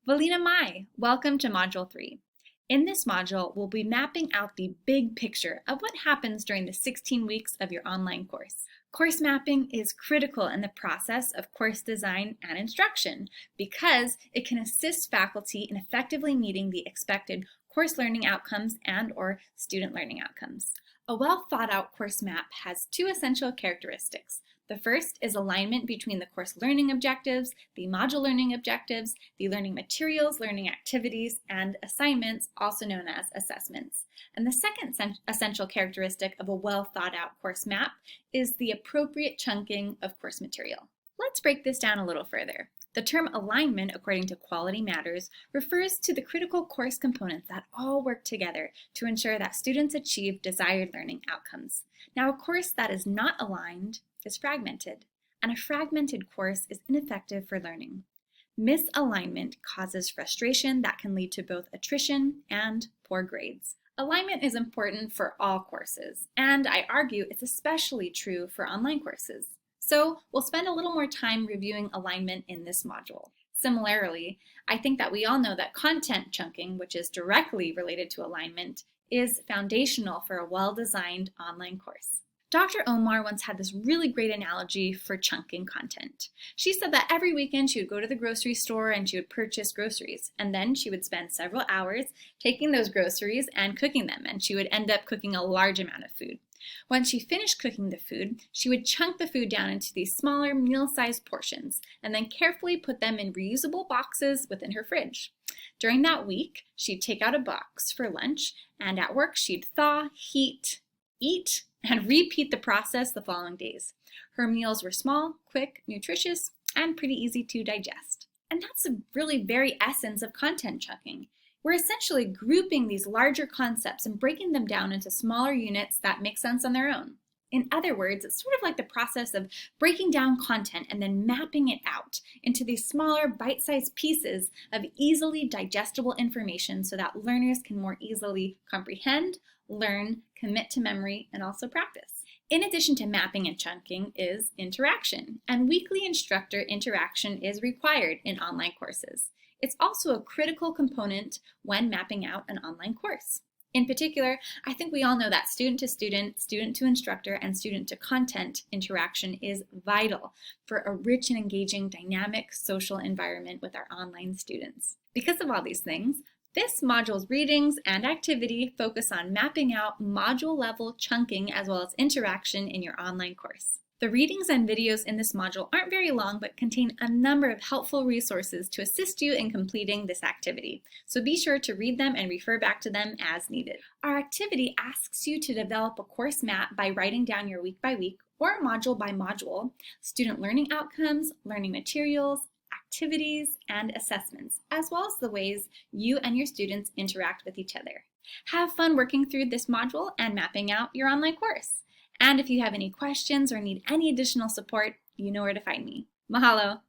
Valina Mai, welcome to Module 3. In this module, we'll be mapping out the big picture of what happens during the 16 weeks of your online course. Course mapping is critical in the process of course design and instruction because it can assist faculty in effectively meeting the expected course learning outcomes and/or student learning outcomes. A well-thought-out course map has two essential characteristics. The first is alignment between the course learning objectives, the module learning objectives, the learning materials, learning activities, and assignments, also known as assessments. And the second essential characteristic of a well-thought-out course map is the appropriate chunking of course material. Let's break this down a little further. The term alignment, according to Quality Matters, refers to the critical course components that all work together to ensure that students achieve desired learning outcomes. Now, a course that is not aligned is fragmented, and a fragmented course is ineffective for learning. Misalignment causes frustration that can lead to both attrition and poor grades. Alignment is important for all courses, and I argue it's especially true for online courses. So we'll spend a little more time reviewing alignment in this module. Similarly, I think that we all know that content chunking, which is directly related to alignment, is foundational for a well-designed online course. Dr. Omar once had this really great analogy for chunking content. She said that every weekend she would go to the grocery store and she would purchase groceries, and then she would spend several hours taking those groceries and cooking them, and she would end up cooking a large amount of food. Once she finished cooking the food, she would chunk the food down into these smaller meal-sized portions and then carefully put them in reusable boxes within her fridge. During that week, she'd take out a box for lunch, and at work she'd thaw, heat, eat, and repeat the process the following days. Her meals were small, quick, nutritious, and pretty easy to digest. And that's the really very essence of content chunking. We're essentially grouping these larger concepts and breaking them down into smaller units that make sense on their own. In other words, it's sort of like the process of breaking down content and then mapping it out into these smaller bite-sized pieces of easily digestible information so that learners can more easily comprehend, learn, commit to memory, and also practice. In addition to mapping and chunking is interaction, and weekly instructor interaction is required in online courses. It's also a critical component when mapping out an online course. In particular, I think we all know that student to student, student to instructor, and student to content interaction is vital for a rich and engaging dynamic social environment with our online students. Because of all these things, this module's readings and activity focus on mapping out module-level chunking as well as interaction in your online course. The readings and videos in this module aren't very long but contain a number of helpful resources to assist you in completing this activity, so be sure to read them and refer back to them as needed. Our activity asks you to develop a course map by writing down your week by week or module by module, student learning outcomes, learning materials, activities, and assessments, as well as the ways you and your students interact with each other. Have fun working through this module and mapping out your online course. And if you have any questions or need any additional support, you know where to find me. Mahalo!